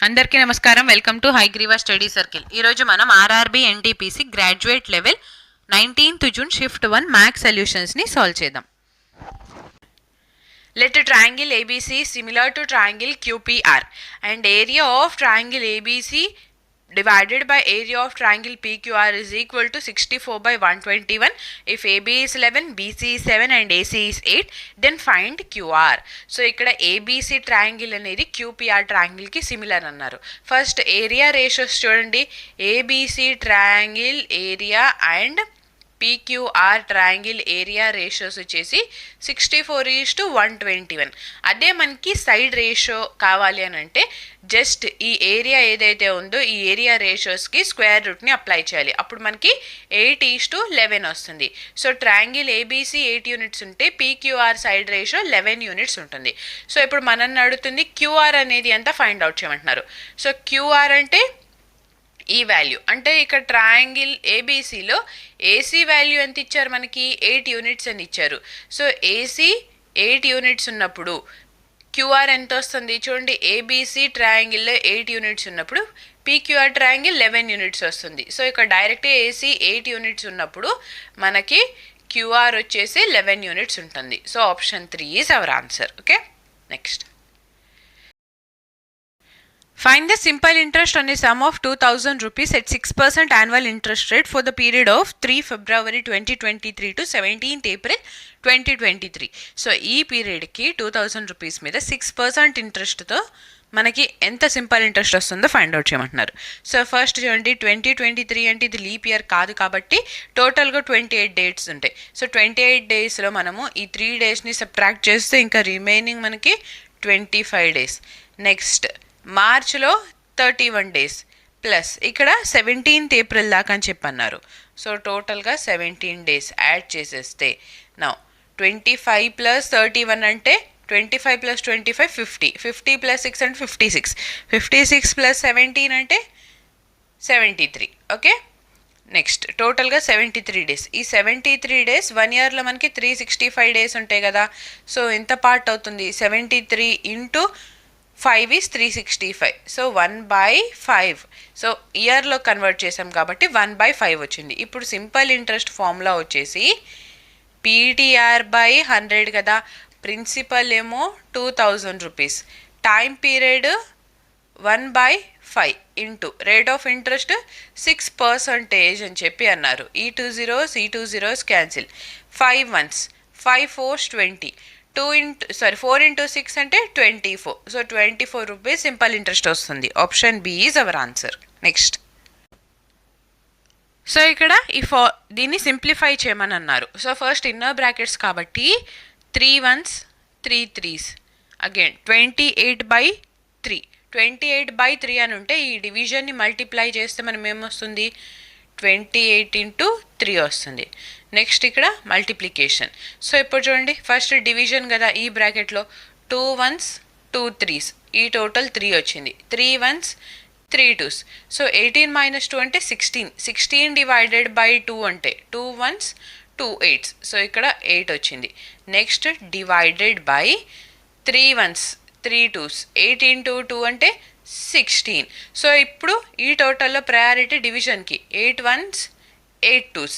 అందరికీ నమస్కారం. Welcome to Hayagriva study circle. ఈరోజు మనం RRB NTPC graduate level 19th June shift 1 maths సొల్యూషన్స్ని సాల్వ్ చేద్దాం. Let a triangle ABC similar to triangle QPR and area of triangle ABC divided by area of triangle PQR is equal to 64 by 121. If AB is 11, BC is 7 and AC is 8, then find QR. So ఇక్కడ ABC triangle అనేది QPR triangle కి similar అన్నారు. First area ratios చూడండి. ABC triangle area and PQR triangle area ratios వచ్చేసి 64:121. అదే మనకి side ratio కావాలి అని అంటే జస్ట్ ఈ ఏరియా ఏదైతే ఉందో ఈ ఏరియా రేషియోస్కి స్క్వేర్ రూట్ని అప్లై చేయాలి. అప్పుడు మనకి 8:11 వస్తుంది. సో ట్రయాంగిల్ ఏబీసీ 8 యూనిట్స్ ఉంటే PQR సైడ్ రేషియో 11 యూనిట్స్ ఉంటుంది. సో ఇప్పుడు మనల్ని అడుగుతుంది QR అనేది ఎంత ఫైండ్ అవుట్ చేయమంటున్నారు. సో QR అంటే ఈ వాల్యూ అంటే ఇక్కడ ట్రయాంగిల్ ఏబీసీలో ఏసీ వాల్యూ ఎంత ఇచ్చారు, మనకి 8 యూనిట్స్ అని ఇచ్చారు. సో ఏసీ 8 యూనిట్స్ ఉన్నప్పుడు క్యూఆర్ ఎంత వస్తుంది చూడండి. ఏబీసీ ట్రయాంగిల్లో 8 యూనిట్స్ ఉన్నప్పుడు PQR ట్రయాంగిల్ 11 యూనిట్స్ వస్తుంది. సో ఇక్కడ డైరెక్ట్గా ఏసీ 8 యూనిట్స్ ఉన్నప్పుడు మనకి క్యూఆర్ వచ్చేసి 11 యూనిట్స్ ఉంటుంది. So option 3 is our answer. Okay, next. Find the simple interest on a sum of 2000 rupees at 6% annual interest rate for the period of 3 February 2023 to 17th April 2023. So ఈ పీరియడ్కి 2000 rupees మీద 6% ఇంట్రెస్ట్తో మనకి ఎంత simple interest వస్తుందో find out చేయమంటున్నారు. So first చూడండి, 2023 అంటే ఇది లీప్ ఇయర్ కాదు కాబట్టి టోటల్గా 28 డేట్స్ ఉంటాయి. సో 28 డేస్లో మనము ఈ 3 డేస్ని సబ్ట్రాక్ట్ చేస్తే ఇంకా రిమైనింగ్ మనకి 25 డేస్. నెక్స్ట్ మార్చ్లో 31 డేస్ ప్లస్ ఇక్కడ 17th April దాకా అని చెప్పన్నారు. సో టోటల్గా 17 డేస్ యాడ్ చేసేస్తే నా 25 ప్లస్ 31 అంటే 25 ప్లస్ 25 50, 50 ప్లస్ 6 అంటే 56, 56 ప్లస్ 17 అంటే 73. ఓకే, నెక్స్ట్ టోటల్గా 73 డేస్. ఈ 73 డేస్ 1 ఇయర్లో మనకి 365 డేస్ ఉంటాయి కదా. సో ఎంత పార్ట్ అవుతుంది, 73 ఇంటూ 5 ఈజ్ 365. సో 1/5. సో ఇయర్లో కన్వర్ట్ చేసాం కాబట్టి 1/5 వచ్చింది. ఇప్పుడు సింపుల్ ఇంట్రెస్ట్ ఫార్ములా వచ్చేసి PTR/100 కదా. ప్రిన్సిపల్ ఏమో 2000 rupees, time period 1/5 into rate of interest 6% అని చెప్పి అన్నారు. ఈ 2 zeros cancel. 5 months, 5 4s 20, 4 into 6 అంటే 24. సో 24 రూపీస్ సింపుల్ ఇంట్రెస్ట్ వస్తుంది. Option B is our answer. Next. So ఇక్కడ దీన్ని సింప్లిఫై చేయమని అన్నారు. సో ఫస్ట్ ఇన్నర్ బ్రాకెట్స్ కాబట్టి 3 1s 3 3s అగైన్ 28/3. 28/3 అని ఉంటే ఈ డివిజన్ని మల్టిప్లై చేస్తే మనం ఏమొస్తుంది, 28 into 3 వస్తుంది. నెక్స్ట్ ఇక్కడ మల్టిప్లికేషన్. సో ఇప్పుడు చూడండి, ఫస్ట్ డివిజన్ కదా ఈ బ్రాకెట్లో 2 1s 2 3s, ఈ టోటల్ 3 వచ్చింది. 3 1s 3 2s. సో 18 - 2 అంటే 16, 16 డివైడెడ్ బై 2 అంటే 2 1s 2 8s. సో ఇక్కడ 8 వచ్చింది. Next divided by 3 1s 3 2s, 8 into 2 అంటే 16. సో ఇప్పుడు ఈ టోటల్లో ప్రయారిటీ డివిజన్కి 8 1s 8 2s,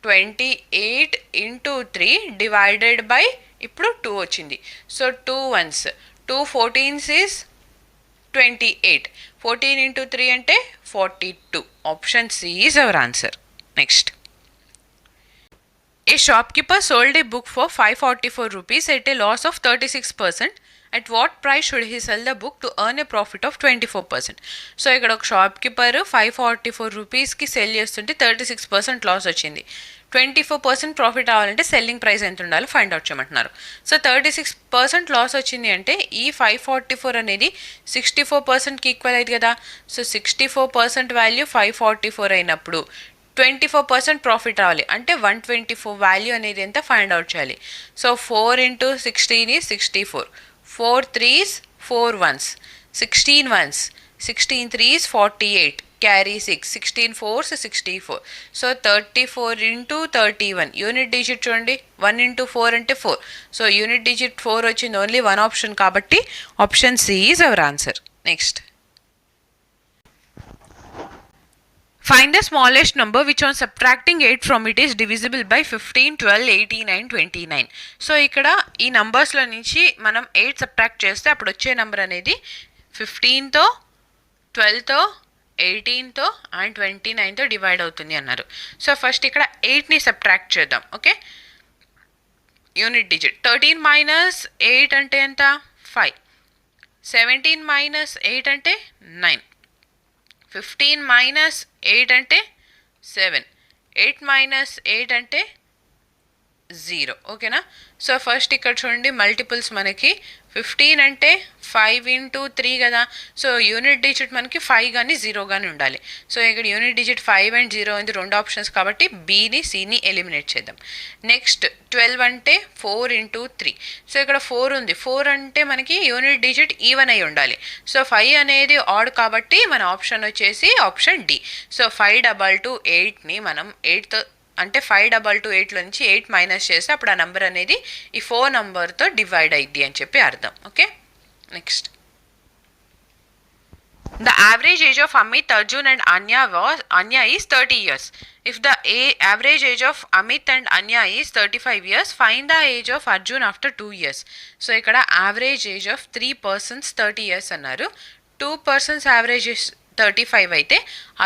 28 into 3 divided by ఇప్పుడు 2 వచ్చింది. So 2 1s 2 14s is 28, 14 into 3 అంటే 42. Option C is our answer. Next. A shopkeeper sold a book for 544 rupees at a loss of 36%. At what price should he sell the book to earn a profit of 24%? So ఇక్కడ ఒక shop keeper 544 రూపీస్కి cell చేస్తుంటే 36% loss వచ్చింది. 24% profit అవ్వాలంటే selling price ఎంత ఉండాలో find out చేయమంటున్నారు. So 36% loss వచ్చింది అంటే ఈ 544 అనేది 64%కి ఈక్వల్ అయింది కదా. సో 64% వాల్యూ 544 అయినప్పుడు 24% ప్రాఫిట్ రావాలి అంటే 124 వాల్యూ అనేది ఎంత ఫైండ్ అవుట్ చేయాలి. So 4 into 16 is 64, 4 3s 4 1s, 16 1s 16 3s 48, carry 6, 16 4s 64. So 34 into 31. Unit digit చూడండి, 1 into 4 అంటే 4. సో యూనిట్ డిజిట్ 4 వచ్చింది, ఓన్లీ 1 ఆప్షన్ కాబట్టి option C is our answer. Next. Find the smallest number which on subtracting 8 from it is divisible by 15, 12, 18 and 29. So ఇక్కడ ఈ నంబర్స్లో నుంచి మనం 8 subtract చేస్తే అప్పుడు వచ్చే నెంబర్ అనేది 15తో 12తో 18తో అండ్ 29తో డివైడ్ అవుతుంది అన్నారు. సో ఫస్ట్ ఇక్కడ 8ని సబ్ట్రాక్ట్ చేద్దాం. ఓకే, యూనిట్ డిజిట్ 13 మైనస్ 8 అంటే ఎంత 5, 17 మైనస్ 8 అంటే 9, 15 మైనస్ 8 అంటే 7, 8 మైనస్ 8 అంటే 0. ఓకేనా. సో ఫస్ట్ ఇక్కడ చూడండి మల్టిపుల్స్ మనకి 15 అంటే 5 ఇంటూ 3 కదా. సో యూనిట్ డిజిట్ మనకి 5 కానీ 0 కానీ ఉండాలి. సో ఇక్కడ యూనిట్ డిజిట్ 5 అండ్ 0 ఉంది, రెండు ఆప్షన్స్ కాబట్టి బీని సిని ఎలిమినేట్ చేద్దాం. నెక్స్ట్ 12 అంటే 4 ఇంటూ 3. సో ఇక్కడ 4 ఉంది, 4 అంటే మనకి యూనిట్ డిజిట్ ఈవెన్ అయి ఉండాలి. సో 5 అనేది ఆడ్ కాబట్టి మన ఆప్షన్ వచ్చేసి ఆప్షన్ డి. సో 522 మనం 8తో అంటే 522 నుంచి 8 మైనస్ చేస్తే అప్పుడు ఆ నెంబర్ అనేది ఈ 4 నెంబర్తో డివైడ్ అయ్యిద్ది అని చెప్పి అర్థం. Okay, next the average age of Amit, Arjun and Anya is 30 years. If the average age of Amit and Anya is 35 years, find the age of Arjun after 2 years. So ఇక్కడ average age of 3 persons 30 years అన్నారు. 2 persons average 35 అయితే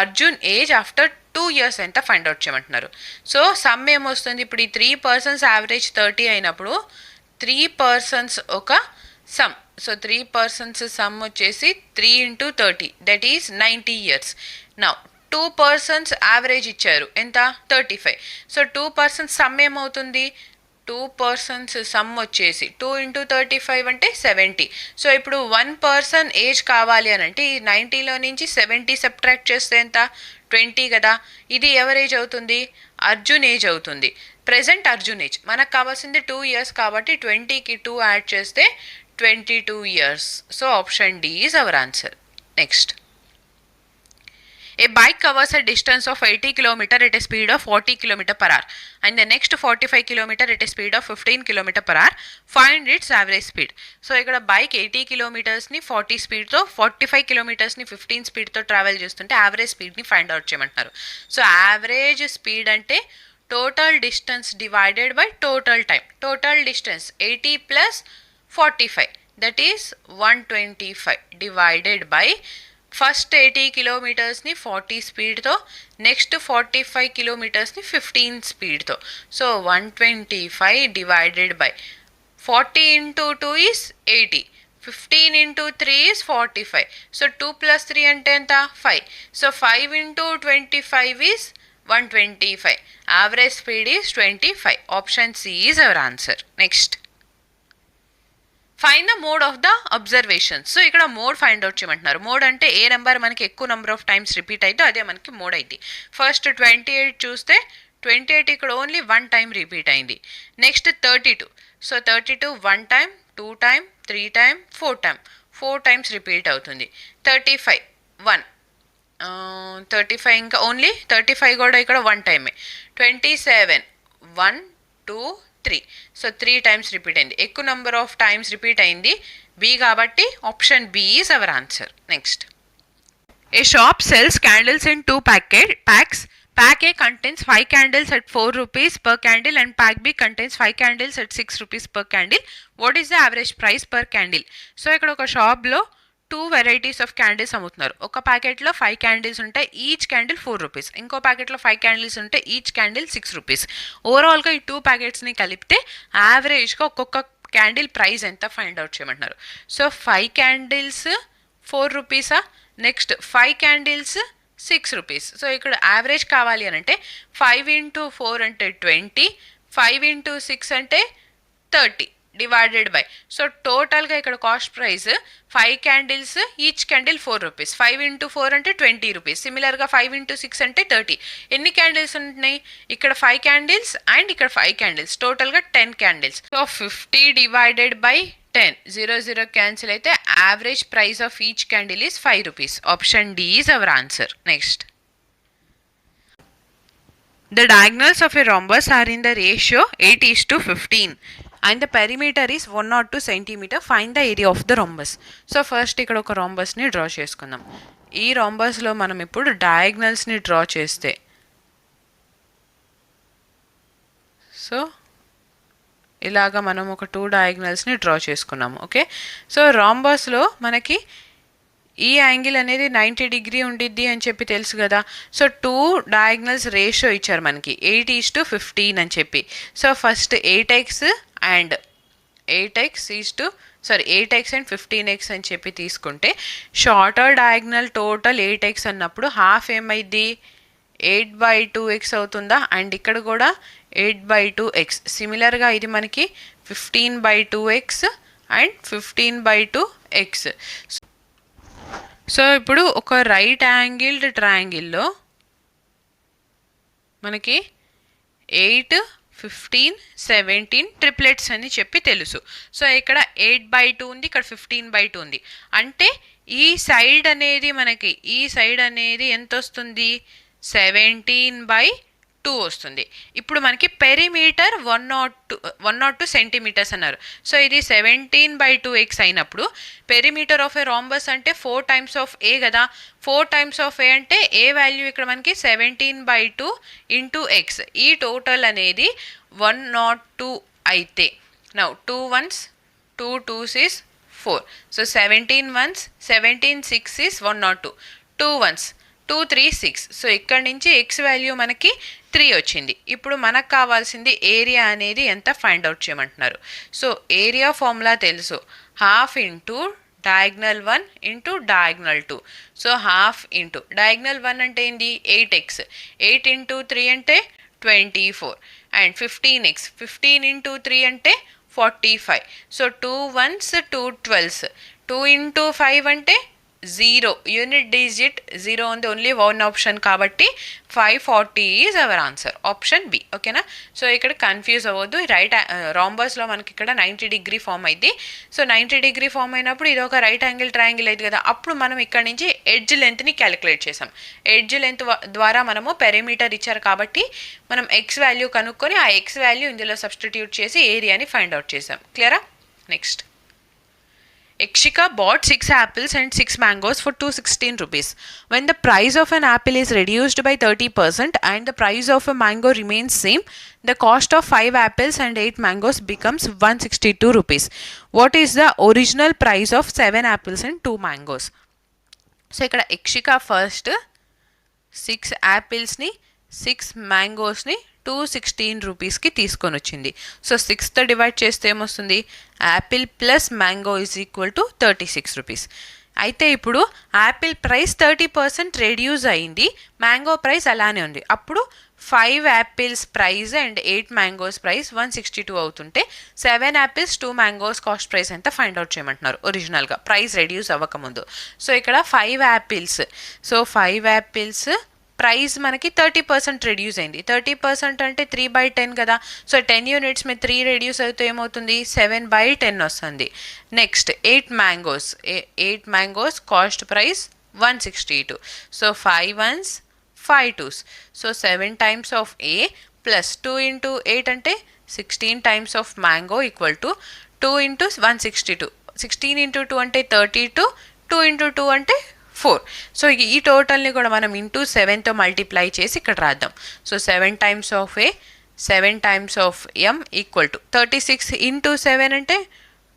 Arjun age after 2 years ఎంత find out చేయమంటున్నారు. So some ఏమొస్తుంది, ఇప్పుడు ఈ 3 persons average 30 అయినప్పుడు 3 persons ఒక సమ్. సో 3 persons సమ్ వచ్చేసి 3 into 30 that is 90 years. Now 2 persons average ఇచ్చారు ఎంత 35. సో 2 persons సమ్ ఏమవుతుంది, 2 persons సమ్ వచ్చేసి 2 into 35 అంటే 70. సో ఇప్పుడు 1 person ఏజ్ కావాలి అని అంటే ఈ 90లో నుంచి 70 సబ్ట్రాక్ట్ చేస్తే ఎంత 20 కదా. ఇది ఎవరి ఏజ్ అవుతుంది, అర్జున్ ఏజ్ అవుతుంది. ప్రెజెంట్ అర్జున్ ఏజ్ మనకు కావాల్సింది 2 years కాబట్టి 20కి 2 యాడ్ చేస్తే 22 years. So option D is our answer. Next A bike covers a distance of 80 km at a speed of 40 km per hour and the next 45 km at a speed of 15 km per hour. Find its average speed. So ఇక్కడ bike 80 కిలోమీటర్స్ని 40 స్పీడ్తో 45 కిలోమీటర్స్ని 15 స్పీడ్తో travel చేస్తుంటే average స్పీడ్ని find out చేయమంటున్నారు. So average speed అంటే total distance divided by total time. Total distance 80 plus 45 that is 125 divided by first 80 కిలోమీటర్స్ని 40 స్పీడ్తో, నెక్స్ట్ 45 కిలోమీటర్స్ని 15 స్పీడ్తో. So 125 divided by 40 into 2 is 80, 15 into 3 is 45. So 2 plus 3 అంటే ఎంత 5. So 5 into 25 is 125. Average speed is 25. Option C is our answer. Next find the mode of the observations. So ఇక్కడ mode find out చేయమంటున్నారు. Mode అంటే ఏ number మనకి ఎక్కువ number of times repeat అయితే అదే మనకి మోడ్ అయింది. ఫస్ట్ 28 చూస్తే 28 ఇక్కడ ఓన్లీ 1 టైం రిపీట్ అయింది. Next 32. So 32 1 time, 2 time, 3 time, 4 time, 4 times repeat అవుతుంది. 35 1, 35 ఇంకా ఓన్లీ 35 కూడా ఇక్కడ 1 టైమే. 27 1 2 3. సో 3 టైమ్స్ రిపీట్ అయింది. ఎక్కువ నెంబర్ ఆఫ్ టైమ్స్ రిపీట్ అయింది బి కాబట్టి option B is our answer. Next a shop sells candles in 2 packs. Pack A contains 5 candles at 4 rupees per candle and pack B contains 5 candles at 6 rupees per candle. What is the average price per candle? So ఇక్కడ ఒక షాప్లో 2 varieties of candles అమ్ముతున్నారు. ఒక ప్యాకెట్లో 5 candles ఉంటాయి, each candle 4 rupees. ఇంకో ప్యాకెట్లో 5 candles ఉంటాయి, ఈచ్ క్యాండిల్ 6 రూపీస్. ఓవరాల్గా ఈ 2 ప్యాకెట్స్ని కలిపితే యావరేజ్గా ఒక్కొక్క క్యాండిల్ ప్రైస్ ఎంత ఫైండ్ అవుట్ చేయమంటున్నారు. సో 5 క్యాండిల్స్ 4 రూపీసా, నెక్స్ట్ 5 క్యాండిల్స్ 6 రూపీస్. సో ఇక్కడ యావరేజ్ కావాలి అని అంటే 5 into 4 అంటే 20, 5 into 6 అంటే 30 డివైడెడ్ బై. సో టోటల్గా ఇక్కడ cost price 5 candles each candle 4 rupees, 5 into 4 అంటే 20 రూపీస్. సిమిలర్గా 5 into 6 అంటే 30. ఎన్ని క్యాండిల్స్ ఉంటున్నాయి ఇక్కడ 5 క్యాండిల్స్ అండ్ ఇక్కడ 5 క్యాండిల్స్, టోటల్గా 10 candles. So 50 divided by 10, 0 0 cancel అయితే average price of each candle is 5 rupees. Option D is our answer. Next the diagonals of a rhombus are in the ratio 8:15 and the perimeter is 102 centimeter. Find the area of the rhombus. So first ఇక్కడ ఒక rhombusని draw చేసుకుందాం. ఈ రాంబస్లో మనం ఇప్పుడు డయాగ్నల్స్ని draw చేస్తే, so ఇలాగా మనం ఒక 2 డయాగ్నల్స్ని డ్రా చేసుకున్నాము. ఓకే, సో రాంబస్లో మనకి ఈ యాంగిల్ అనేది 90 డిగ్రీ ఉండిద్ది అని చెప్పి తెలుసు కదా. సో 2 డయాగ్నల్స్ రేషియో ఇచ్చారు మనకి 8:15 అని చెప్పి. So first 8x and 8x and 15x అని చెప్పి తీసుకుంటే షార్టర్ డయాగ్నల్ టోటల్ 8x అన్నప్పుడు హాఫ్ ఏమైంది 8/2x అవుతుందా. అండ్ ఇక్కడ కూడా 8/2x. సిమిలర్గా ఇది మనకి 15/2x అండ్ 15/2x. సో ఇప్పుడు ఒక రైట్ యాంగిల్డ్ ట్రయాంగిల్లో మనకి 8, 15, 17 ట్రిప్లెట్స్ అని చెప్పి తెలుసు. సో ఇక్కడ 8/2 ఉంది, ఇక్కడ 15/2 ఉంది. అంటే ఈ సైడ్ అనేది ఎంత వస్తుంది 17/2 వస్తుంది. ఇప్పుడు మనకి పెరిమీటర్ 102 సెంటీమీటర్స్ అన్నారు. సో ఇది 17/2x అయినప్పుడు పెరిమీటర్ ఆఫ్ ఏ రాంబస్ అంటే 4 టైమ్స్ ఆఫ్ ఏ కదా. 4 టైమ్స్ ఆఫ్ ఏ అంటే ఏ వాల్యూ ఇక్కడ మనకి 17/2 ఇంటూ ఎక్స్. ఈ టోటల్ అనేది 102 అయితే now 2 1s 2 2s is 4. So 17 1s 17 6 is 102. 2 1s 2 3 6. So ఇక్కడ నుంచి ఎక్స్ వాల్యూ మనకి 3 వచ్చింది. ఇప్పుడు మనకు కావాల్సింది ఏరియా అనేది ఎంత ఫైండ్ అవుట్ చేయమంటున్నారు. సో ఏరియా ఫార్ములా తెలుసు, half into diagonal 1 into diagonal 2. So half into diagonal 1 అంటే ఏంది 8x, 8 ఇంటూ 3 అంటే 24 అండ్ 15x, 15 ఇంటూ 3 అంటే 45. సో 2 1s 2 12s, 2 ఇంటూ 5 అంటే 0, యూనిట్ డిజిట్ 0 ఉంది, ఓన్లీ వన్ ఆప్షన్ కాబట్టి 540 is our answer, option B. ఓకేనా. So ఇక్కడ కన్ఫ్యూజ్ అవ్వద్దు. రైట్ రాంబస్లో మనకి ఇక్కడ 90 డిగ్రీ ఫామ్ అయింది. సో 90 డిగ్రీ ఫామ్ అయినప్పుడు ఇది ఒక రైట్ యాంగిల్ ట్రయాంగిల్ అయింది కదా. అప్పుడు మనం ఇక్కడ నుంచి ఎడ్జ్ లెంత్ని క్యాలిక్యులేట్ చేసాం. ఎడ్జ్ లెంత్ ద్వారా మనము పెరిమీటర్ ఇచ్చారు కాబట్టి మనం ఎక్స్ వాల్యూ కనుక్కొని ఆ ఎక్స్ వాల్యూ ఇందులో సబ్స్టిట్యూట్ చేసి ఏరియాని ఫైండ్ అవుట్ చేసాం. క్లియరా. Next, Ekshika bought 6 apples and 6 mangoes for 216 rupees. When the price of an apple is reduced by 30% and the price of a mango remains same, the cost of 5 apples and 8 mangoes becomes 162 rupees. What is the original price of 7 apples and 2 mangoes? So ikkada Ekshika first 6 apples ni 6 mangoes ni 216 రూపీస్కి తీసుకొని వచ్చింది. So 6తో divide చేస్తే ఏమొస్తుంది, Apple plus mango is equal to 36 rupees. అయితే ఇప్పుడు Apple price 30% reduce అయింది, mango price అలానే ఉంది. అప్పుడు 5 apples price and 8 mangoes price 162 అవుతుంటే 7 యాపిల్స్ 2 మ్యాంగోస్ కాస్ట్ ప్రైస్ ఎంత ఫైండ్ అవుట్ చేయమంటున్నారు ఒరిజినల్గా ప్రైస్ రెడ్యూస్ అవ్వకముందు. సో ఇక్కడ 5 యాపిల్స్, సో 5 యాపిల్స్ ప్రైస్ మనకి 30% రెడ్యూస్ అయింది. 30% అంటే 3/10 కదా. సో 10 యూనిట్స్ మీద 3 రెడ్యూస్ అయితే ఏమవుతుంది 7/10 వస్తుంది. Next 8 mangoes cost price 162. So 5 1s 5 2s. So 7 times of A plus 2 into 8 అంటే 16 times of mango equal to 2 into 162. 16 into 2 అంటే 32, 2 ఇంటూ 2 అంటే 4. సో ఈ టోటల్ని కూడా మనం ఇంటూ 7తో మల్టిప్లై చేసి ఇక్కడ రాద్దాం. So 7 times of A 7 times of M equal to 36 into 7 అంటే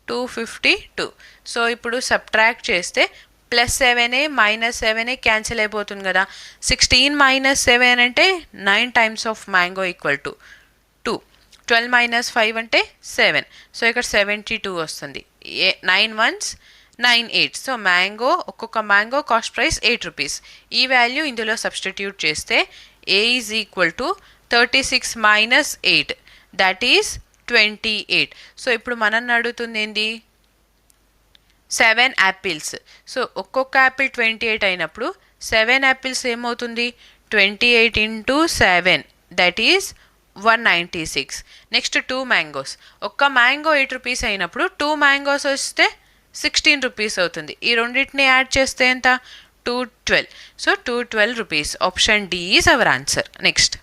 252. సో ఇప్పుడు సబ్ట్రాక్ట్ చేస్తే +7a -7a క్యాన్సిల్ అయిపోతుంది కదా. 16 - 7 అంటే 9 times of mango equal to 2. 12 - 5 అంటే 7. సో ఇక్కడ 72 వస్తుంది. 9 1s 9 8. సో మ్యాంగో ఒక్కొక్క మ్యాంగో కాస్ట్ ప్రైస్ 8 రూపీస్. ఈ వాల్యూ ఇందులో సబ్స్టిట్యూట్ చేస్తే a is equal to 36 - 8 that is 28. So ఇప్పుడు మనం అడుగుతుంది ఏంది 7 యాపిల్స్. సో ఒక్కొక్క యాపిల్ 28 అయినప్పుడు 7 యాపిల్స్ ఏమవుతుంది 28 into 7 that is 196. Next 2 mangoes, ఒక్క మ్యాంగో 8 రూపీస్ అయినప్పుడు 2 మ్యాంగోస్ వస్తే 16 రూపీస్ అవుతుంది. ఈ రెండింటిని యాడ్ చేస్తే ఎంత 212. So 212 rupees, option D is our answer. Next,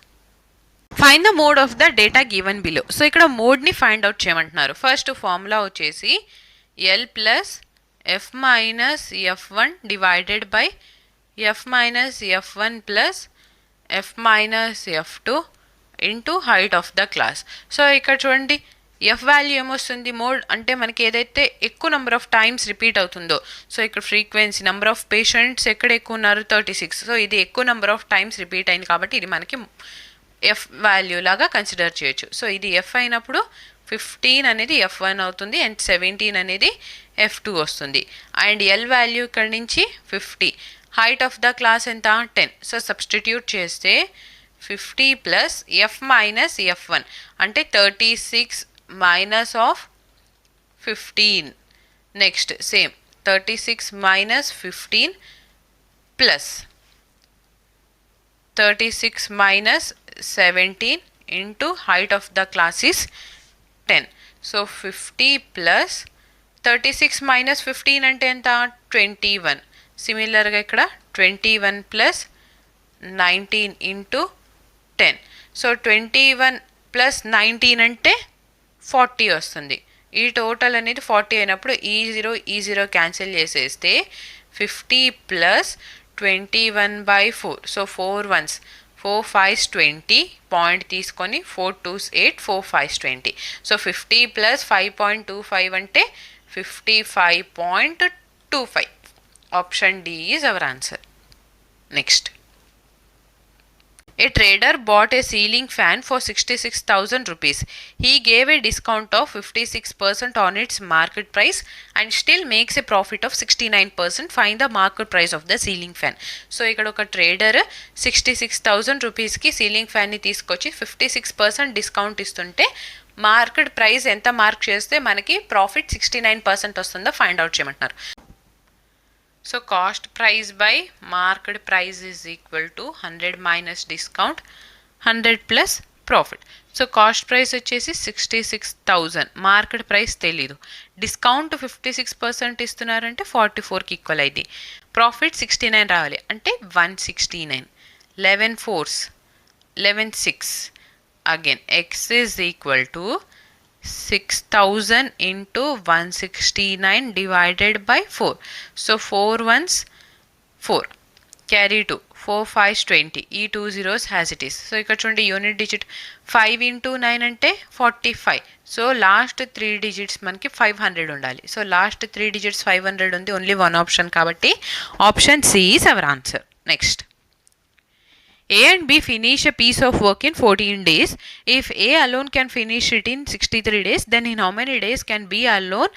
find the mode of the data given below. So ఇక్కడ మోడ్ని ఫైండ్ అవుట్ చేయమంటున్నారు. ఫస్ట్ ఫార్ములా వచ్చేసి L + F - F1 divided by F minus ఎఫ్1 ప్లస్ ఎఫ్ మైనస్ ఎఫ్2 into height of the class. So ఇక్కడ చూడండి F value ఏమొస్తుంది, mode అంటే మనకి ఏదైతే ఎక్కువ నెంబర్ ఆఫ్ టైమ్స్ రిపీట్ అవుతుందో, సో ఇక్కడ ఫ్రీక్వెన్సీ నెంబర్ ఆఫ్ పేషెంట్స్ ఎక్కడ ఎక్కువ ఉన్నారు 36, సో ఇది ఎక్కువ నెంబర్ ఆఫ్ టైమ్స్ రిపీట్ అయింది కాబట్టి ఇది మనకి ఎఫ్ వాల్యూ లాగా కన్సిడర్ చేయొచ్చు. సో ఇది ఎఫ్ అయినప్పుడు 15 అనేది ఎఫ్1 అవుతుంది అండ్ 17 అనేది ఎఫ్2 వస్తుంది. అండ్ ఎల్ వాల్యూ ఇక్కడ నుంచి 50, హైట్ ఆఫ్ ద క్లాస్ ఎంత 10. సో సబ్స్టిట్యూట్ చేస్తే 50 ప్లస్ ఎఫ్ మైనస్ ఎఫ్1 అంటే 36 minus of 15. Next same 36 minus 15 plus 36 minus 17 into height of the class is 10. So 50 plus 36 minus 15 అంటే ఎంత 21. సిమిలర్గా ఇక్కడ 21 plus 19 into 10. సో 21 plus 19 అంటే 40 వస్తుంది. ఈ టోటల్ అనేది 40 అయినప్పుడు ఈ జీరో క్యాన్సిల్ చేసేస్తే 50 plus 21/4. So 4 1s 4 5s 20 point తీసుకొని 4 2s 8 4 5s 20. సో 50 ప్లస్ 5.25 అంటే 55.25. Option D is our answer. Next, a trader bought a ceiling fan for 66,000 rupees. He gave a discount of 56% on its market price and still makes a profit of 69%. Find the market price of the ceiling fan. So ఇక్కడ ఒక trader 66,000 రూపీస్కి ceiling ఫ్యాన్ని తీసుకొచ్చి 56% discount ఇస్తుంటే market price ఎంత mark చేస్తే మనకి profit 69% వస్తుందో find out చేయమంటున్నారు. So cost price by market price is equal to 100 minus discount 100 plus profit. So cost price వచ్చేసి 66,000, మార్కెట్ ప్రైస్ తెలీదు, డిస్కౌంట్ 56% ఇస్తున్నారంటే 44కి ఈక్వల్ అయింది, ప్రాఫిట్ 69 రావాలి అంటే 169. 11 4s 11 6. Again X is equal to 6,000 into 169 divided by 4. So 4 1s 4, carry 2, 4 5s 20, ఈ 2 zeros has it is. So ఇక్కడ చూడండి unit digit 5 into 9 అంటే 45. సో లాస్ట్ 3 డిజిట్స్ మనకి 500 ఉండాలి. సో లాస్ట్ 3 డిజిట్స్ 500 ఉంది, ఓన్లీ వన్ ఆప్షన్ కాబట్టి option C is our answer. Next, A and B finish a piece of work in 14 days. If A alone can finish it in 63 days, then in how many days can B alone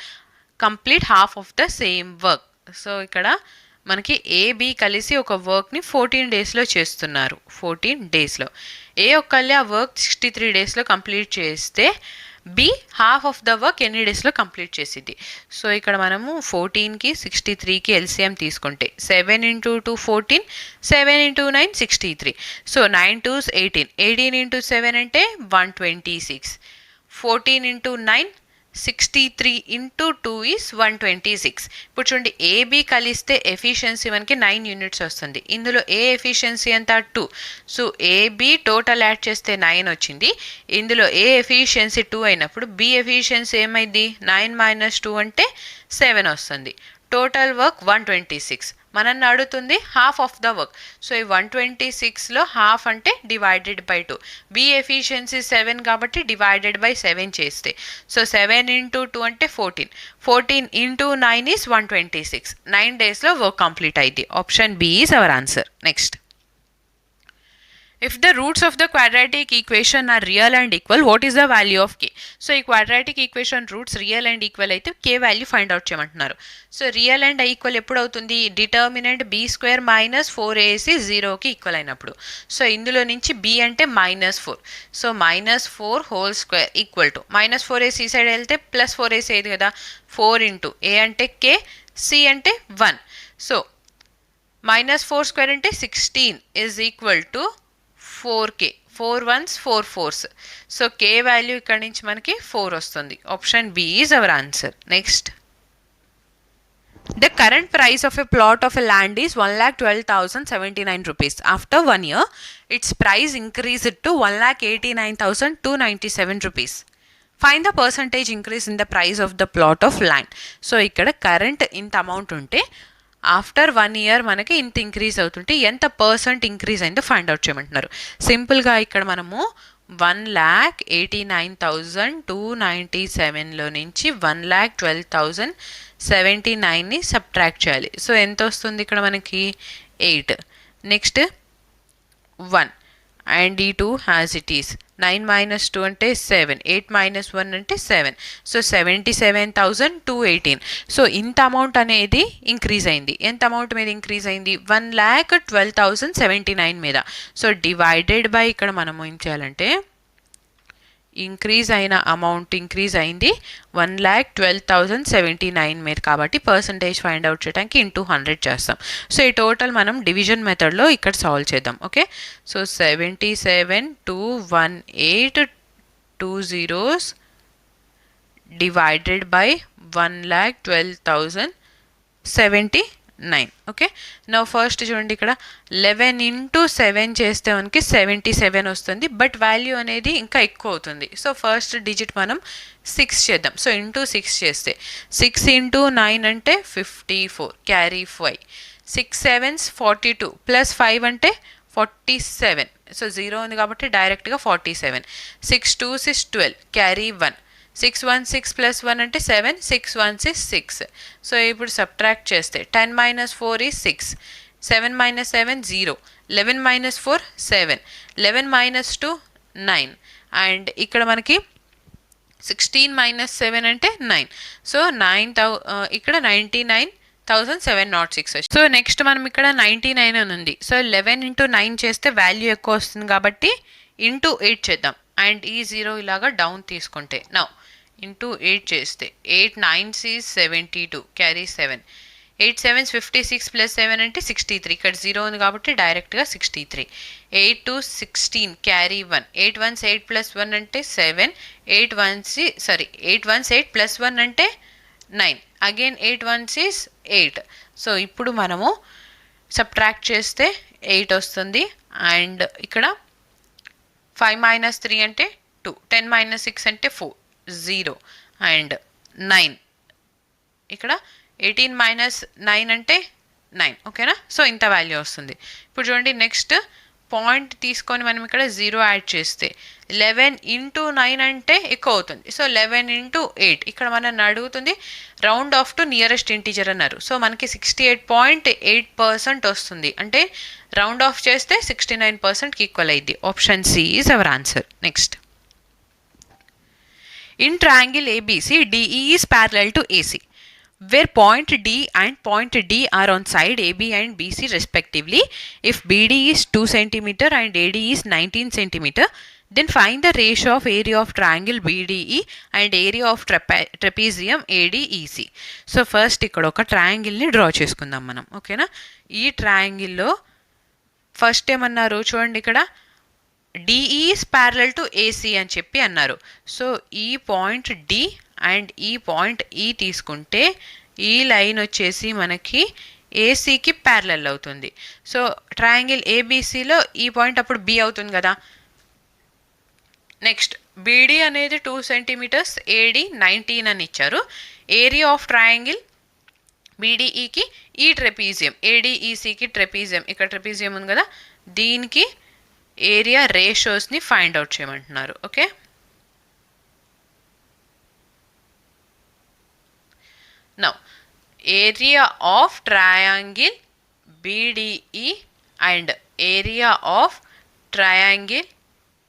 complete half of the same work? So ఇక్కడ మనకి AB కలిసి ఒక వర్క్ని 14 డేస్లో చేస్తున్నారు. 14 డేస్లో ఏ ఒక్కళ్ళే ఆ వర్క్ 63 డేస్లో కంప్లీట్ చేస్తే be half of the work ఎన్ని డేస్లో కంప్లీట్ చేసిద్ది. సో ఇక్కడ మనము 14కి 63కి ఎల్సిఎం తీసుకుంటే 7 into 2 14, 7 into 9 63. So 9 2s 18, 18 into 7 అంటే 126, 14 into 9 63 into 2 is 126. ఇప్పుడు చూడండి ఏబి కలిస్తే ఎఫిషియన్సీ మనకి 9 యూనిట్స్ వస్తుంది. ఇందులో ఏ ఎఫిషియన్సీ ఎంత 2. సో ఏబి టోటల్ యాడ్ చేస్తే 9 వచ్చింది. ఇందులో ఏ ఎఫిషియన్సీ 2 అయినప్పుడు బి ఎఫిషియన్సీ ఏమైంది 9 minus 2 అంటే 7 వస్తుంది. Total work 126. మనల్ని అడుగుతుంది half of the work. So ఈ 126లో హాఫ్ అంటే డివైడెడ్ బై 2. బి ఎఫిషియన్సీ 7 కాబట్టి డివైడెడ్ బై 7 చేస్తే సో 7 into 2 అంటే 14. 14 into 9 is 126. 9 డేస్లో వర్క్ కంప్లీట్ అయింది. Option B is our answer. Next, if the roots of the quadratic equation are real and equal, what is the value of k? So ఈ quadratic equation roots real and equal అయితే k value find out చేయమంటున్నారు. So real and equal ఎప్పుడు అవుతుంది, determinant b² minus 4ac 0కి equal అయినప్పుడు. So ఇందులో నుంచి b అంటే -4. So -4 whole square equal to -4ac side వెళ్తే +4ac అయ్యేది కదా. 4 into a అంటే k, c అంటే 1. సో -4 స్క్వేర్ అంటే 16 is equal to 4k. 4 1s 4 4s. So k value ఇక్కడ నుంచి మనకి 4 వస్తుంది. Option B is our answer. Next, the current price of a plot of a land is 1,12,079 rupees. After 1 year, its price increased to 1,89,297 rupees. Find the percentage increase in the price of the plot of land. So ఇక్కడ current ఇంత amount ఉంటే after 1 year మనకి ఇంత increase అవుతుంటే ఎంత percent increase అయిందో find out చేయమంటున్నారు. సింపుల్గా ఇక్కడ మనము 1,89,297లో నుంచి 1,12,079ని సబ్ట్రాక్ట్ చేయాలి. సో ఎంత వస్తుంది ఇక్కడ మనకి 8. Next 1 and d2 as it is. 9 minus 2 అంటే 7, 8 minus 1 అంటే 7. సో 77,218. సో ఇంత అమౌంట్ అనేది ఇంక్రీజ్ అయింది. ఎంత అమౌంట్ మీద ఇంక్రీజ్ అయింది? 1,12,079 మీద. సో డివైడెడ్ బై ఇక్కడ మనము ఏం చేయాలంటే ఇంక్రీజ్ అయిన అమౌంట్ ఇంక్రీజ్ అయింది 1,12,079 మీద కాబట్టి పర్సంటేజ్ ఫైండ్ అవుట్ చేయడానికి ఇంటూ 100 చేస్తాం. సో ఈ టోటల్ మనం డివిజన్ మెథడ్లో ఇక్కడ సాల్వ్ చేద్దాం. Okay, so 77,218 divided by 1,12,079. Okay, నా ఫస్ట్ చూడండి ఇక్కడ 11 into 7 చేస్తే మనకి 77 వస్తుంది. బట్ వాల్యూ అనేది ఇంకా ఎక్కువ అవుతుంది. సో ఫస్ట్ డిజిట్ మనం 6 చేద్దాం. సో ఇంటూ 6 చేస్తే 6 into 9 అంటే 54, క్యారీ 5. 6 7s 42 ప్లస్ 5 అంటే 47. సో 0 ఉంది కాబట్టి డైరెక్ట్గా 47. 6 2s is 12, క్యారీ 1. 6 1 6 plus 1 అంటే 7, 6 1 is 6. సో ఇప్పుడు సబ్ట్రాక్ట్ చేస్తే 10 minus 4 is 6, 7 minus 7 0, 11 minus 4 7, 11 minus 2 9 and ఇక్కడ మనకి 16 minus 7 అంటే 9. సో ఇక్కడ 99,706. సో నెక్స్ట్ మనం ఇక్కడ 99 అని ఉంది. సో 11 into 9 చేస్తే వాల్యూ ఎక్కువ వస్తుంది కాబట్టి ఇంటూ 8 చేద్దాం. అండ్ ఈ 0 ఇలాగా డౌన్ తీసుకుంటే నౌ ఇంటూ 8 చేస్తే 8 9s is 72, carry 7. 8 7s 56 plus 7 అంటే 63. ఇక్కడ 0 ఉంది కాబట్టి డైరెక్ట్గా 63. 8 2 16, క్యారీ 1. 8 1s 8 ప్లస్ 1 అంటే 7. 8 1s 8 ప్లస్ 1 అంటే 9. Again 8 1s is 8. సో ఇప్పుడు మనము సబ్ట్రాక్ట్ చేస్తే 8 వస్తుంది. అండ్ ఇక్కడ 5 minus 3 అంటే 2, 10 minus 6 అంటే 4, 0 అండ్ 9. ఇక్కడ 18 minus 9 అంటే 9. ఓకేనా, సో ఇంత వాల్యూ వస్తుంది. ఇప్పుడు చూడండి నెక్స్ట్ పాయింట్ తీసుకొని మనం ఇక్కడ 0 యాడ్ చేస్తే 11 into 9 అంటే ఎక్కువ అవుతుంది. సో 11 into 8 ఇక్కడ మనం అడుగుతుంది round off to nearest integer అన్నారు. సో మనకి 68.8% వస్తుంది. అంటే రౌండ్ ఆఫ్ చేస్తే 69%కి ఈక్వల్ అయింది. Option C is our answer. Next, in triangle ABC, DE is parallel to AC, where point D and point D are on side AB and BC respectively. If BD is 2 cm and AD is 19 cm, then find the ratio of area of triangle BDE and area of trapezium ADEC. So first ఇక్కడ ఒక ట్రయాంగిల్ని draw చేసుకుందాం మనం. ఓకేనా, ఈ ట్రయాంగిల్లో first ఏమన్నారు చూడండి, ఇక్కడ DE is parallel to AC అని చెప్పి అన్నారు. సో ఈ పాయింట్ డి అండ్ ఈ పాయింట్ ఈ తీసుకుంటే ఈ లైన్ వచ్చేసి మనకి ఏసీకి ప్యారలల్ అవుతుంది. సో ట్రయాంగిల్ ఏబీసీలో ఈ పాయింట్ అప్పుడు బి అవుతుంది కదా. నెక్స్ట్ బీడీ అనేది 2 cm, ఏడి 19 అని ఇచ్చారు. ఏరియా ఆఫ్ ట్రయాంగిల్ బీడీఈకి ఈ ట్రెపీజియం ఏడీఈసీకి ట్రెపీజియం, ఇక్కడ ట్రెపీజియం ఉంది కదా, దీనికి ఏరియా రేషియోస్ని ఫైండ్ అవుట్ చేయమంటున్నారు. Okay, now area of triangle BDE and area of triangle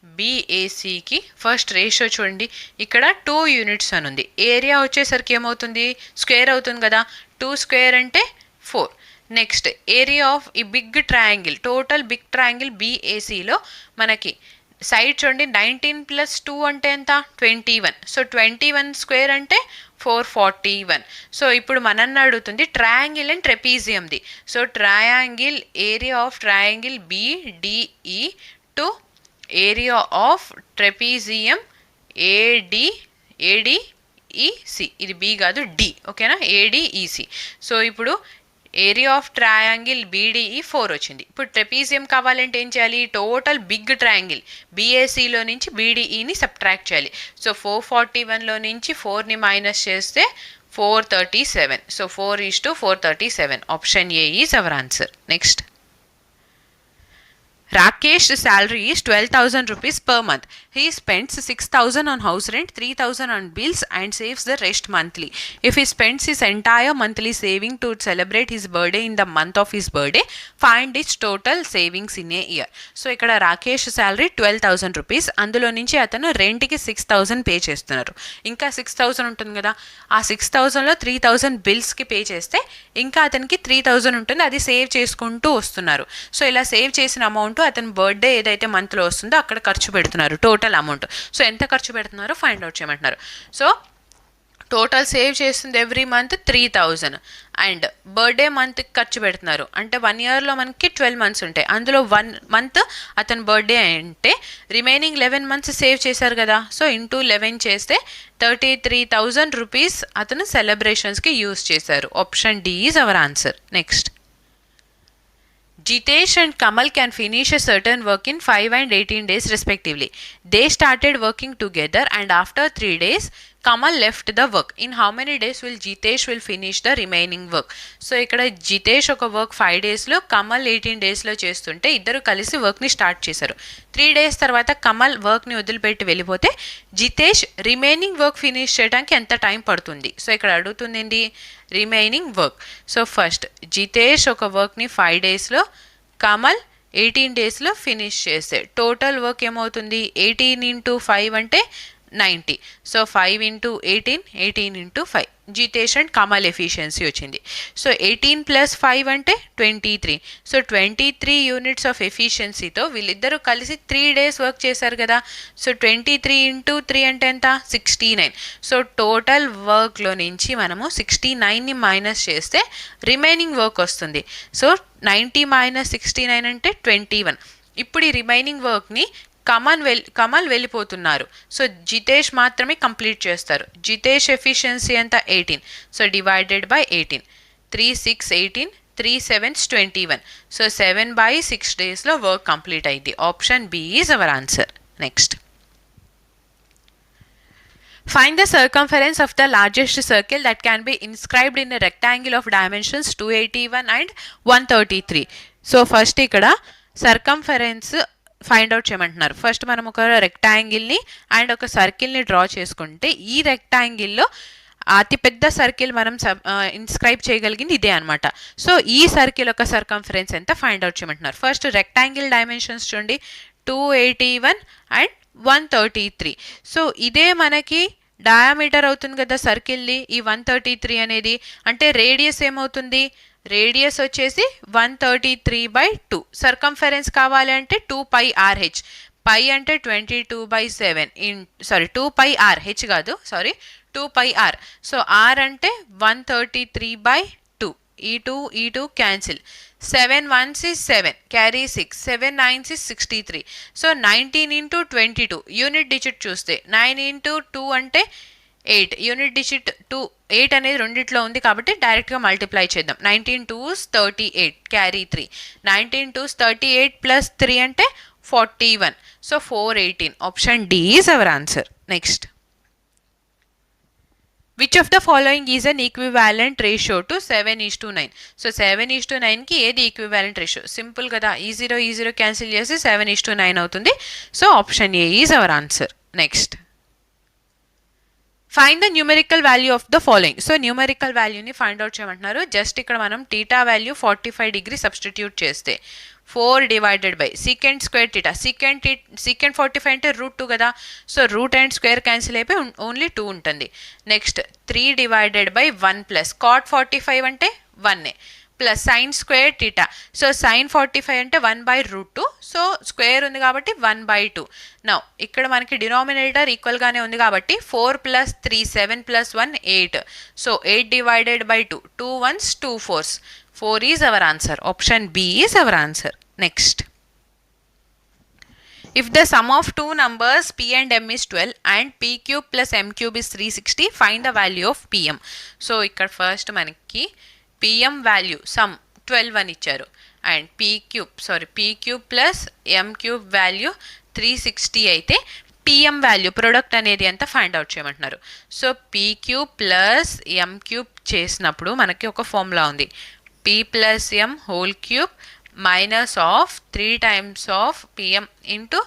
బీఏసీకి ఫస్ట్ రేషియో చూడండి, ఇక్కడ 2 units అని ఉంది. ఏరియా వచ్చేసరికి ఏమవుతుంది, స్క్వేర్ అవుతుంది కదా. 2 square అంటే 4. నెక్స్ట్ ఏరియా ఆఫ్ ఈ big triangle, total big triangle బీఏసీలో మనకి సైడ్ చూడండి 19 + 2 అంటే ఎంత 21. సో 21 square అంటే 441. సో ఇప్పుడు మనల్ని అడుగుతుంది ట్రయాంగిల్ అండ్ ట్రెపీజియంది. So triangle area of triangle BDE to area of trapezium ADEC, ఇది బి కాదు డి. ఓకేనా, ఏడిఈసి. సో ఇప్పుడు ఏరియా ఆఫ్ ట్రయాంగిల్ బీడీఈ 4 వచ్చింది. ఇప్పుడు ట్రెపీజియం కావాలంటే ఏం చేయాలి, టోటల్ బిగ్ ట్రయాంగిల్ బీఏసీలో నుంచి బీడీఈని సబ్ట్రాక్ట్ చేయాలి. సో 441లో నుంచి 4ని మైనస్ చేస్తే 437. So 4:437. Option A is our answer. Next. Rakesh's salary is 12,000 rupees per month. He spends 6,000 on house rent, 3,000 on bills and saves the rest monthly. If he spends his entire monthly saving to celebrate his birthday in the month of his birthday, find his total savings in a year. So ఇక్కడ Rakesh salary 12,000 rupees, అందులో నుంచి అతను రెంట్కి 6,000 pay చేస్తున్నారు. ఇంకా 6,000 ఉంటుంది కదా, ఆ 6,000లో 3,000 బిల్స్కి పే చేస్తే ఇంకా అతనికి 3,000 ఉంటుంది, అది సేవ్ చేసుకుంటూ వస్తున్నారు. సో ఇలా సేవ్ చేసిన అమౌంట్ అతని బర్త్డే ఏదైతే మంత్లో వస్తుందో అక్కడ ఖర్చు పెడుతున్నారు, టోటల్ అమౌంట్. సో ఎంత ఖర్చు పెడుతున్నారో ఫైండ్ అవుట్ చేయమంటున్నారు. సో టోటల్ సేవ్ చేస్తుంది ఎవ్రీ మంత్ 3,000 అండ్ బర్త్డే మంత్కి ఖర్చు పెడుతున్నారు. అంటే 1 ఇయర్లో మనకి 12 మంత్స్ ఉంటాయి, అందులో 1 మంత్ అతని బర్త్డే అంటే రిమైనింగ్ 11 మంత్స్ సేవ్ చేశారు కదా. సో ఇంటూ 11 చేస్తే 33,000 రూపీస్ అతను సెలబ్రేషన్స్కి యూజ్ చేశారు. Option D is our answer. Next. Jitesh and Kamal can finish a certain work in 5 and 18 days respectively. They started working together and after 3 days, Kamal left the work. In how many days will Jitesh will finish the remaining work? So ఇక్కడ జితేష్ ఒక work 5 డేస్లో, కమల్ 18 డేస్లో చేస్తుంటే ఇద్దరు కలిసి వర్క్ని start చేశారు. 3 days తర్వాత కమల్ వర్క్ని వదిలిపెట్టి వెళ్ళిపోతే జితేష్ రిమైనింగ్ వర్క్ ఫినిష్ చేయడానికి ఎంత టైం పడుతుంది? సో ఇక్కడ అడుగుతుంది ఏంటి? Remaining work. So first Jitesh ఒక వర్క్ని 5 డేస్లో, కమల్ 18 డేస్లో ఫినిష్ చేస్తే టోటల్ వర్క్ ఏమవుతుంది? 18 ఇంటూ 5 అంటే 90. So 5 into 18, 18 into 5. Jitesh and Kamal efficiency వచ్చింది. సో 18 ప్లస్ 5 అంటే 23. సో 23 యూనిట్స్ ఆఫ్ ఎఫిషియన్సీతో వీళ్ళిద్దరూ కలిసి 3 డేస్ వర్క్ చేశారు కదా. సో 23 ఇంటూ 3 అంటే ఎంత? 69. సో టోటల్ వర్క్లో నుంచి మనము 69ని మైనస్ చేస్తే రిమైనింగ్ వర్క్ వస్తుంది. సో 90 మైనస్ 69 అంటే 21. ఇప్పుడు ఈ రిమైనింగ్ వర్క్ని కమల్ వెళ్ళిపోతున్నారు. సో జితేష్ మాత్రమే కంప్లీట్ చేస్తారు. జితేష్ ఎఫిషియన్సీ ఎంత? 18. So divided by 18. 3 6 18, 3 7 21. సో 7/6 డేస్లో వర్క్ కంప్లీట్ అయింది. Option B is our answer. Next. Find the circumference of the largest circle that can be inscribed in a rectangle of dimensions 281 and 133. So first ఇక్కడ circumference find out చేయమంటున్నారు. First మనం ఒక రెక్టాంగిల్ని and ఒక సర్కిల్ని draw చేసుకుంటే ఈ రెక్టాంగిల్లో అతిపెద్ద circle మనం inscribe చేయగలిగింది ఇదే అనమాట. సో ఈ సర్కిల్ యొక్క సర్కంఫరెన్స్ ఎంత ఫైండ్ అవుట్ చేయమంటున్నారు. ఫస్ట్ రెక్టాంగిల్ డైమెన్షన్స్ చూడండి, 281 అండ్ 133. సో ఇదే మనకి డయామీటర్ అవుతుంది కదా సర్కిల్ది, ఈ 133 అనేది. అంటే రేడియస్ ఏమవుతుంది? రేడియస్ వచ్చేసి 133/2. సర్కంఫరెన్స్ కావాలి అంటే 2πRh. పై అంటే 22/7 2πR, హెచ్ కాదు, సారీ 2πR. సో R అంటే 133/2. ఈ 2 cancel. 7 1s is 7, carry 6, 7 9s is 63. So 19 into 22 unit digit చూస్తే 9 ఇంటూ 2 అంటే 8. యూనిట్ డిజిట్ 8 అనేది రెండిట్లో ఉంది కాబట్టి డైరెక్ట్గా మల్టిప్లై చేద్దాం. 19 2s 38, క్యారీ 3. 19 2s 38 ప్లస్ 3 అంటే 41. So 418. Option D is our answer. Next. Which of the following is an equivalent ratio to 7:9? So 7:9కి ఏది ఈక్వివాలెంట్ రేషియో? సింపుల్ కదా, ఈ0 క్యాన్సిల్ చేసి 7:9 అవుతుంది. So option A is our answer. Next. Find the numerical value of the following. So numerical వాల్యూని find out చేయమంటున్నారు. Just ఇక్కడ మనం theta value 45 degree substitute చేస్తే 4 divided by secant square theta. Secant 45 అంటే √2 కదా. So root and square cancel అయిపోయి only 2 ఉంటుంది. Next 3 divided by 1 plus cot 45 అంటే 1 plus sine square theta. So sine 45 అంటే 1/√2. సో స్క్వేర్ ఉంది కాబట్టి 1/2. నౌ ఇక్కడ మనకి డినామినేటర్ ఈక్వల్గానే ఉంది కాబట్టి 4 + 3 7 + 1 8. So 8 divided by 2, 2 1s 2 4s. 4 is our answer. Option B is our answer. Next. If the sum of two numbers p and m is 12 and p cube plus m cube is 360, find the value of pm. So ఇక్కడ first మనకి pm value some 12 అని ఇచ్చారు and p cube plus m cube value 360 అయితే PM value product అనేది ఎంత find out చేయమంటున్నారు. So PQ plus M cube చేసినప్పుడు మనకి ఒక ఫార్ములా ఉంది. P plus M whole cube minus of 3 times of PM into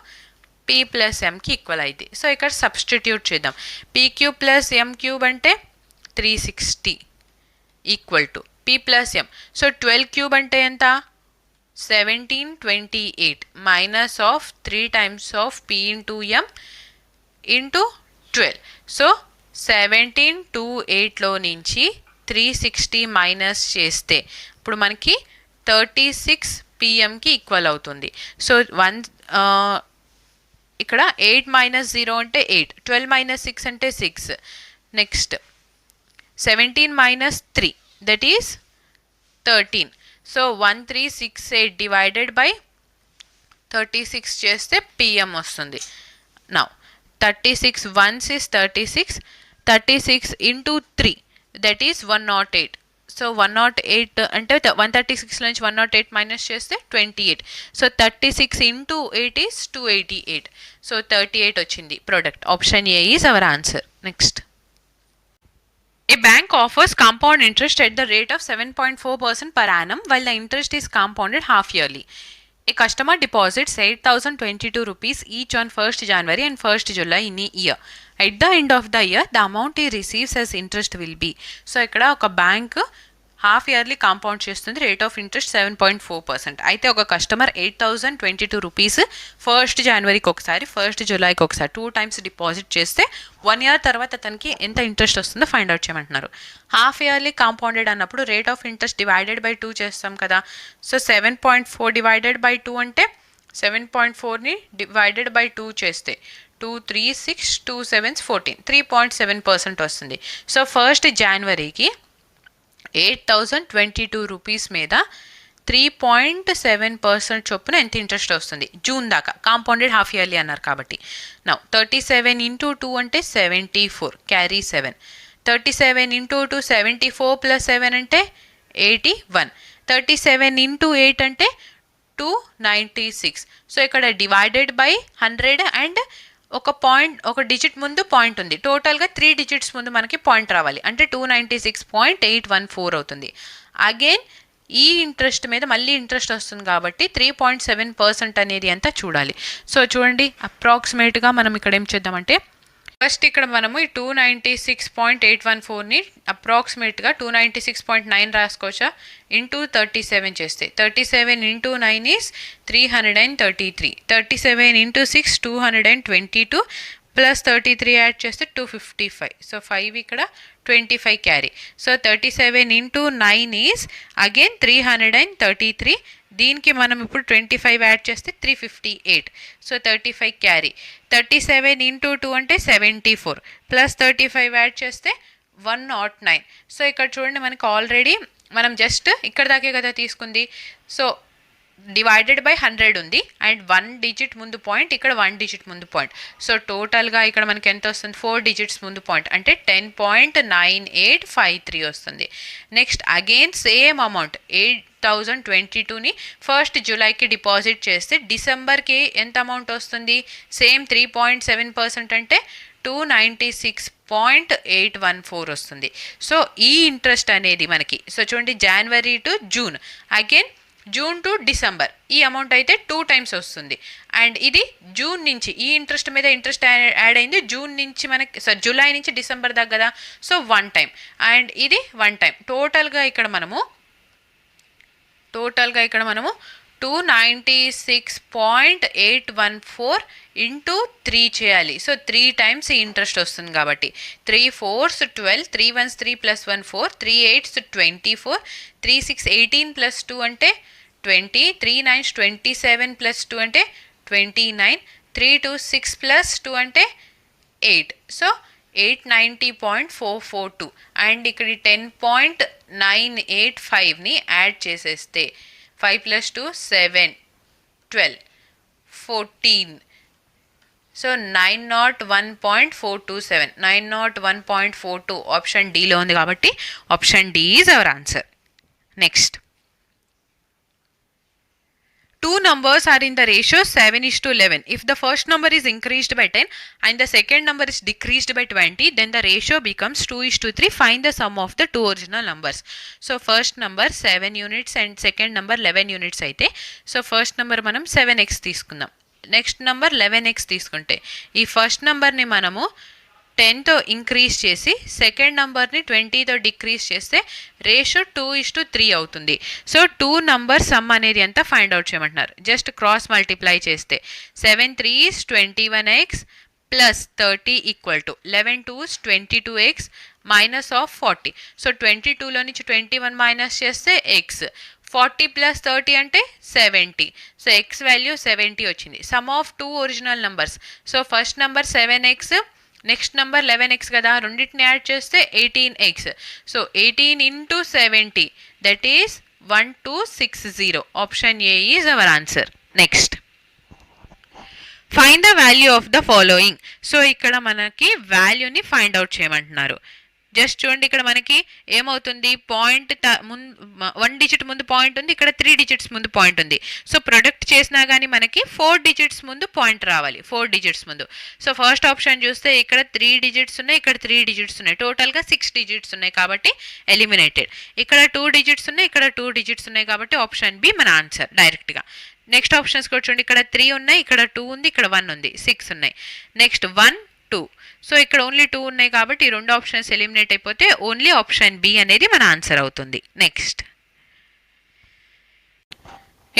P plus Enki equal అయింది. So ఇక్కడ సబ్స్టిట్యూట్ చేద్దాం. P cube plus M cube అంటే 360 equal to P plus M. So 12 cube అంటే ఎంత? 1728 minus of 3 times of P into M into 12. So 1728లో నుంచి 360 minus చేస్తే ఇప్పుడు మనకి 36 పిఎంకి ఈక్వల్ అవుతుంది. సో ఇక్కడ 8 మైనస్ 0 అంటే 8, 12 మైనస్ 6 అంటే 6. Next 17 minus 3 that is 13. So 1368 divided by 36 చేస్తే పిఎం వస్తుంది. Now 36 once is 36 into 3 that is 108. So 108 అంటే 136 నుంచి 108 మైనస్ చేస్తే 28. So 36 into 8 is 288. సో 38 వచ్చింది product. Option A is our answer. Next, a bank offers compound interest at the rate of 7.4% per annum while the interest is compounded half yearly. A customer deposits 8,022 rupees each on 1st January and 1st July in a year. At the end of the year, the amount he receives as interest will be. So ఇక్కడ ఒక bank half yearly compound చేస్తుంది, rate of interest 7.4%. అయితే ఒక customer 8,022 rupees 1st జనవరికి ఒకసారి 1st జూలైకి ఒకసారి 2 times deposit చేస్తే 1 year తర్వాత తనకి ఎంత ఇంట్రెస్ట్ వస్తుందో ఫైండ్ అవుట్ చేయమంటున్నారు. హాఫ్ ఇయర్లీ కాంపౌండెడ్ అన్నప్పుడు rate of interest divided by 2 చేస్తాం కదా. సో 7.4 డివైడెడ్ బై 2 అంటే 7.4ని డివైడెడ్ బై 2 చేస్తే 2 3 6 2 7 14 3.7% వస్తుంది. సో 1st జనవరికి 8,022 రూపీస్ మీద 3.7% చొప్పున ఎంత ఇంట్రెస్ట్ వస్తుంది జూన్ దాకా. కాంపౌండెడ్ హాఫ్ ఇయర్లీ అన్నారు కాబట్టి. నౌ 37 ఇంటూ 2 అంటే 74, క్యారీ 7. 37 ఇంటూ 2 74 ప్లస్ 7 అంటే 81. 37 ఇంటూ 8 అంటే 296. సో ఇక్కడ డివైడెడ్ బై 100 అండ్ ఒక డిజిట్ ముందు పాయింట్ ఉంది. టోటల్గా 3 డిజిట్స్ ముందు మనకి పాయింట్ రావాలి అంటే 296.814 అవుతుంది. అగైన్ ఈ ఇంట్రెస్ట్ మీద మళ్ళీ ఇంట్రెస్ట్ వస్తుంది కాబట్టి 3.7% అనేది ఎంత చూడాలి. సో చూడండి, అప్రాక్సిమేట్గా మనం ఇక్కడ ఏం చేద్దామంటే ఫస్ట్ ఇక్కడ మనము ఈ 296.814ని అప్రాక్సిమేట్గా 296.9 రాసుకోవచ్చా. ఇంటూ 37 చేస్తే 37 into 9 is 333. 37 into 6 222 plus 33 add చేస్తే 255. సో 5 ఇక్కడ 25 carry. So 37 into 9 is again 333. దీనికి మనం ఇప్పుడు 25 యాడ్ చేస్తే 358. So 35 carry. 37 ఇంటూ 2 అంటే 74 ప్లస్ 35 యాడ్ చేస్తే 109. సో ఇక్కడ చూడండి, మనకి ఆల్రెడీ మనం జస్ట్ ఇక్కడ దాకే కదా తీసుకుంది. సో డివైడెడ్ బై 100 ఉంది అండ్ 1 డిజిట్ ముందు పాయింట్, ఇక్కడ 1 డిజిట్ ముందు పాయింట్. సో టోటల్గా ఇక్కడ మనకి ఎంత వస్తుంది, 4 డిజిట్స్ ముందు పాయింట్ అంటే 10.9853 వస్తుంది. నెక్స్ట్ అగైన్ సేమ్ అమౌంట్ 8,022ని 1st జూలైకి డిపాజిట్ చేస్తే డిసెంబర్కి ఎంత అమౌంట్ వస్తుంది, సేమ్ 3.7% అంటే 296.814 వస్తుంది. సో ఈ ఇంట్రెస్ట్ అనేది మనకి, సో చూడండి, జనవరి to June, again June to December ఈ అమౌంట్ అయితే 2 టైమ్స్ వస్తుంది. అండ్ ఇది జూన్ నుంచి ఈ ఇంట్రెస్ట్ మీద ఇంట్రెస్ట్ యాడ్ అయింది జూన్ నుంచి మనకి, సో జూలై నుంచి డిసెంబర్ దాకా కదా. సో 1 టైం అండ్ ఇది 1 టైం. టోటల్గా ఇక్కడ మనము 296.814 ఇంటూ 3 చేయాలి. సో 3 టైమ్స్ ఈ ఇంట్రెస్ట్ వస్తుంది కాబట్టి 3 4s 12, 3 1s 3 plus 1 4, 3 8s 24, 3 6 18 plus 2 అంటే 20, 3 9s 27 ప్లస్ 2 అంటే 29, 3 2 6 ప్లస్ 2 అంటే 8. సో 890.442 అండ్ ఇక్కడ 10.985ని యాడ్ చేసేస్తే 5 ప్లస్ 2 7, 12, 14. సో 901.427, 901.42 ఆప్షన్ డీలో ఉంది కాబట్టి option D is our answer. Next, 2 numbers are in the ratio 7:11. If the first number is increased by 10 and the second number is decreased by 20, then the ratio becomes 2:3. Find the sum of the two original numbers. So first number 7 units and second number 11 units అయితే so first number మనం 7x తీసుకుందాం. Next number 11x తీసుకుంటే ఈ first నెంబర్ని మనము 10తో increase చేసి second నెంబర్ని 20తో decrease చేస్తే రేషియో 2:3 అవుతుంది. సో 2 నంబర్ సమ్ అనేది ఎంత ఫైండ్ అవుట్ చేయమంటున్నారు. జస్ట్ క్రాస్ మల్టిప్లై చేస్తే 7 3s 21x plus 30 equal to 11 2s 22x minus of 40. So 22లో నుంచి 21 మైనస్ చేస్తే x, 40 ప్లస్ 30 అంటే 70. సో x వాల్యూ 70 వచ్చింది. Some of two original numbers. So first number 7x, next number 11x కదా, రెండింటిని add చేస్తే 18x. So 18 into 70 that is 1260. Option A is our answer. Next find the value of the following. So ఇక్కడ మనకి వాల్యూని find out చేయమంటున్నారు. Just చూడండి, ఇక్కడ మనకి ఏమవుతుంది, పాయింట్ 1 డిజిట్ ముందు పాయింట్ ఉంది, ఇక్కడ 3 డిజిట్స్ ముందు పాయింట్ ఉంది. సో ప్రొడక్ట్ చేసినా కానీ మనకి 4 డిజిట్స్ ముందు పాయింట్ రావాలి, 4 డిజిట్స్ ముందు. సో ఫస్ట్ ఆప్షన్ చూస్తే ఇక్కడ 3 డిజిట్స్ ఉన్నాయి, ఇక్కడ 3 డిజిట్స్ ఉన్నాయి, టోటల్గా 6 డిజిట్స్ ఉన్నాయి కాబట్టి ఎలిమినేటెడ్. ఇక్కడ 2 డిజిట్స్ ఉన్నాయి, ఇక్కడ 2 డిజిట్స్ ఉన్నాయి కాబట్టి ఆప్షన్ బి మన ఆన్సర్ డైరెక్ట్గా. నెక్స్ట్ ఆప్షన్స్ కూడా చూడండి, ఇక్కడ 3 ఉన్నాయి, ఇక్కడ 2 ఉంది, ఇక్కడ 1 ఉంది, 6 ఉన్నాయి. నెక్స్ట్ 1 2. సో ఇక్కడ ఓన్లీ 2 ఉన్నాయి కాబట్టి ఈ రెండు ఆప్షన్స్ ఎలిమినేట్ అయిపోతే ఓన్లీ ఆప్షన్ బి అనేది మన ఆన్సర్ అవుతుంది. Next,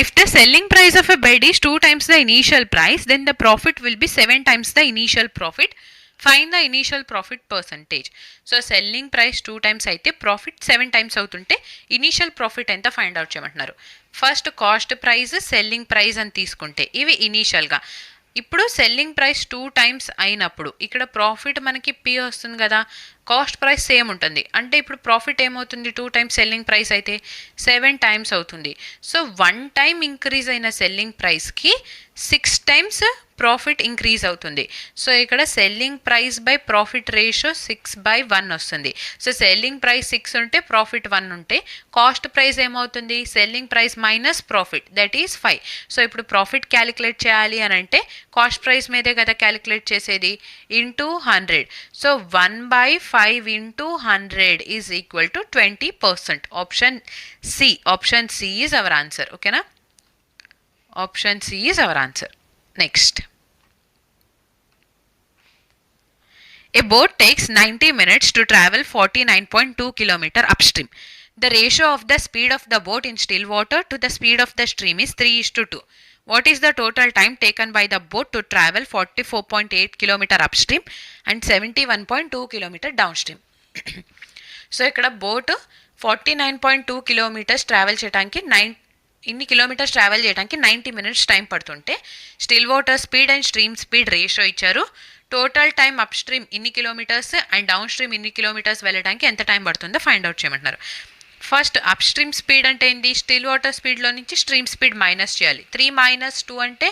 if the selling price of a bed is 2 times the initial price, then the profit will be 7 times the initial profit. Find the initial profit percentage. So selling price 2 times అయితే profit 7 times అవుతుంటే initial profit ఎంత find out చేయమంటున్నారు. First cost price, selling price అని తీసుకుంటే ఇవి ఇనీషియల్గా. ఇప్పుడు selling price 2 times అయినప్పుడు ఇక్కడ ప్రాఫిట్ మనకి పి వస్తుంది కదా, కాస్ట్ ప్రైస్ సేమ్ ఉంటుంది అంటే ఇప్పుడు ప్రాఫిట్ ఏమవుతుంది, 2 times సెల్లింగ్ ప్రైస్ అయితే 7 times అవుతుంది. సో 1 time ఇంక్రీజ్ అయిన సెల్లింగ్ ప్రైస్కి 6 times ప్రాఫిట్ ఇంక్రీజ్ అవుతుంది. సో ఇక్కడ selling price by profit ratio 6/1 వస్తుంది. సో సెల్లింగ్ ప్రైస్ 6 ఉంటే ప్రాఫిట్ 1 ఉంటే కాస్ట్ ప్రైస్ ఏమవుతుంది, selling price minus profit that is 5. So ఇప్పుడు ప్రాఫిట్ క్యాలిక్యులేట్ చేయాలి అని అంటే కాస్ట్ ప్రైస్ మీదే కదా క్యాలిక్యులేట్ చేసేది, into 100. So 1/5 into 100 is equal to 20%. Option C, option C is our answer. ఓకేనా, option C is our answer. Next, a boat takes 90 minutes to travel 49.2 km upstream. The ratio of the speed of the boat in still water to the speed of the stream is 3:2. What is the total time taken by the boat to travel 44.8 km upstream and 71.2 km downstream? So ఇక్కడ boat 49.2 kilometers travel చేయడానికి ఇన్ని kilometres travel చేయడానికి 90 minutes time పడుతుంటే still water speed and stream speed ratio ఇచ్చారు. Total time up stream ఇన్ని kilometres and down stream ఇన్ని kilometres వెళ్ళడానికి ఎంత టైం పడుతుందో ఫైండ్ అవుట్ చేయమంటున్నారు. ఫస్ట్ అప్ స్ట్రీమ్ స్పీడ్ అంటే ఏంటి, స్టిల్ వాటర్ స్పీడ్లో నుంచి స్ట్రీమ్ స్పీడ్ మైనస్ చేయాలి. 3 - 2 అంటే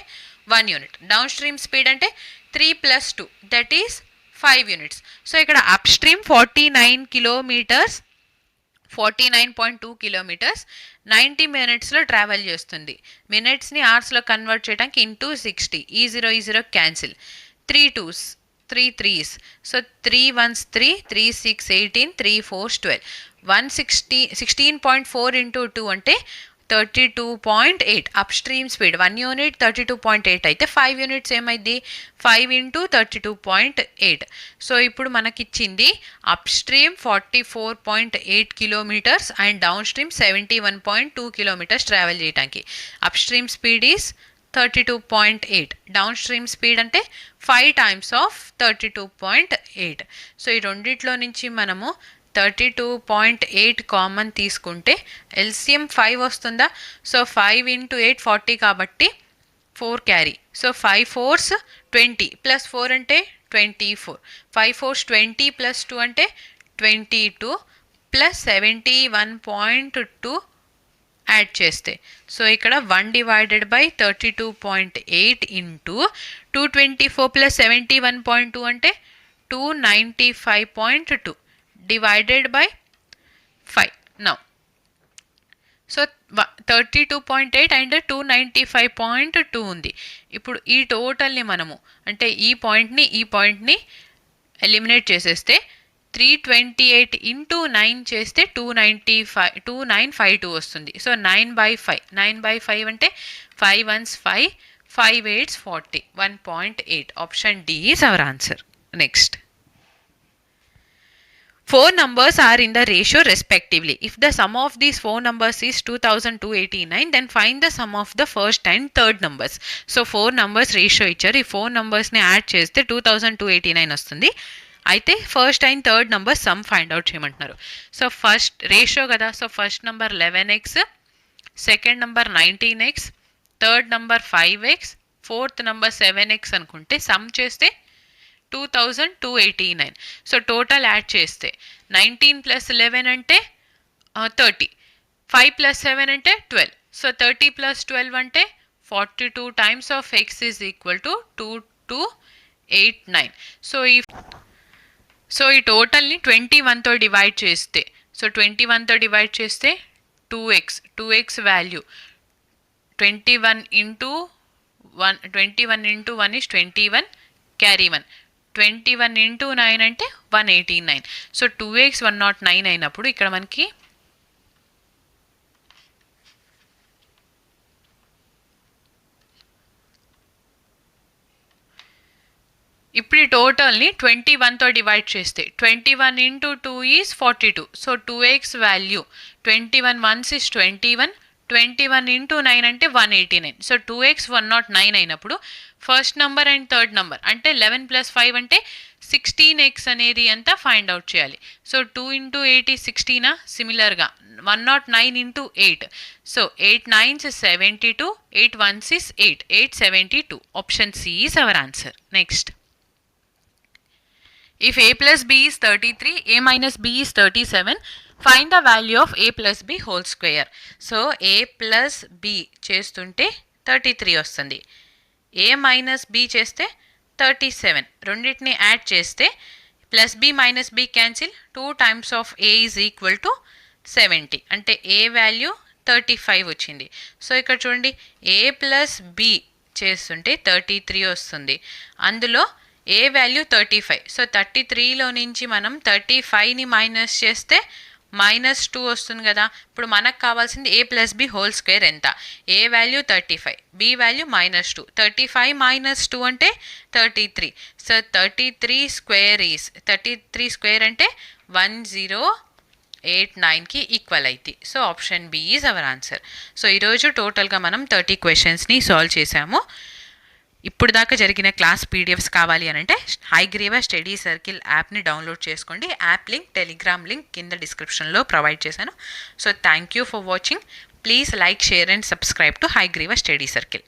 1 unit. డౌన్ స్ట్రీమ్ స్పీడ్ అంటే 3 + 2 దట్ ఈస్ 5 units. సో ఇక్కడ అప్ స్ట్రీమ్ 49 kilometers 49.2 kilometers 90 minutesలో ట్రావెల్ చేస్తుంది. మినిట్స్ని అవర్స్లో కన్వర్ట్ చేయడానికి ఇంటూ 60. ఈ 0 cancel, 3 2s 3 3s. So 3 1s 3 3 6 18 3 4s 12 16.4 into 2 అంటే 32.8. అప్ స్ట్రీమ్ స్పీడ్ 1 unit 32.8 అయితే 5 units ఏమైంది, 5 × 32.8. సో ఇప్పుడు మనకిచ్చింది upstream 44.8 kilometers and downstream 71.2 kilometers travel చేయడానికి. Upstream speed is 32.8, downstream speed అంటే 5 times of 32.8. సో ఈ రెండిట్లో నుంచి మనము 32.8 కామన్ తీసుకుంటే ఎల్సిఎం 5 వస్తుందా. సో 5 × 8 40 కాబట్టి 4 క్యారీ. సో 5 4s 20 + 4 అంటే 24. 5 4s 20 + 2 అంటే 22 + 71.2 యాడ్ చేస్తే సో ఇక్కడ 1/32.8 ఇంటూ 224 + 71.2 అంటే 295.2 divided by 5. Now, so 32.8 and 295.2 ఉంది. ఇప్పుడు ఈ టోటల్ని మనము అంటే ఈ పాయింట్ని ఎలిమినేట్ చేసేస్తే 328 ఇంటూ 9 చేస్తే 2952 వస్తుంది. సో 9/5 అంటే 5 1s 5, 5 8s 40, 1.8. Option D is our answer. Next. 4 numbers are in the ratio respectively. If the sum of these 4 numbers is 2289, then find the sum of the first and third numbers. So 4 numbers ratio ఇచ్చారు. ఈ 4 numbers ని add చేస్తే 2289 వస్తుంది. అయితే first and third number some find out చేయమంటున్నారు. So first ratio కదా, so first number 11x, second number 19x, third number 5x, fourth number 7x అనుకుంటే some చేస్తే 2289. సో టోటల్ యాడ్ చేస్తే 19 + 11 అంటే 30, 5 + 7 అంటే 12. సో 30 + 12 అంటే 42 times of x is equal to 2289. So ఈ టోటల్ని 21తో divide చేస్తే, సో 21తో డివైడ్ చేస్తే 2x value 21 into 1 is 21, carry 1, 21 into 9 అంటే 189. సో 2x 109 అయినప్పుడు ఇక్కడ మనకి ఇప్పుడు ఈ టోటల్ని 21తో డివైడ్ చేస్తే 21 into 2 is 42. So 2x value 21 1s is 21, 21 into 9 అంటే 189. సో 2x 109 అయినప్పుడు first number and third number అంటే 11 + 5 అంటే 16x అనేది ఎంత ఫైండ్ అవుట్ చేయాలి. So 2 into 8 is 16. సిమిలర్గా 109 into 8. So 8 9s is 72, 8 1s is 8, 872. Option C is our answer. Next. If a plus b is 33, a minus b is 37, find the value of a plus b whole square. So a plus b చేస్తుంటే 33 వస్తుంది, a minus b చేస్తే 37. రెండింటిని add చేస్తే plus b minus b cancel, 2 times of a is equal to 70. అంటే a value 35 వచ్చింది. So ఇక్కడ చూడండి a plus b చేస్తుంటే 33 వస్తుంది, అందులో ఏ వాల్యూ 35. సో 33లో నుంచి మనం 35ని మైనస్ చేస్తే -2 వస్తుంది కదా. ఇప్పుడు మనకు కావాల్సింది a + b హోల్ స్క్వేర్ ఎంత, ఏ వాల్యూ 35, b వాల్యూ -2, 35 - 2 అంటే 33. సో 33 స్క్వేర్ అంటే 1089కి ఈక్వల్ అవుతుంది. So option B is our answer. So ఈరోజు టోటల్గా మనం 30 క్వశ్చన్స్ని సాల్వ్ చేసాము. ఇప్పుడు దాకా జరిగిన క్లాస్ పీడిఎఫ్స్ కావాలి అని అంటే హైగ్రీవా స్టడీ సర్కిల్ యాప్ని డౌన్లోడ్ చేసుకోండి. యాప్ లింక్, టెలిగ్రామ్ లింక్ కింద డిస్క్రిప్షన్లో ప్రొవైడ్ చేశాను. So thank you for watching. Please like, share and subscribe to Hayagriva study circle.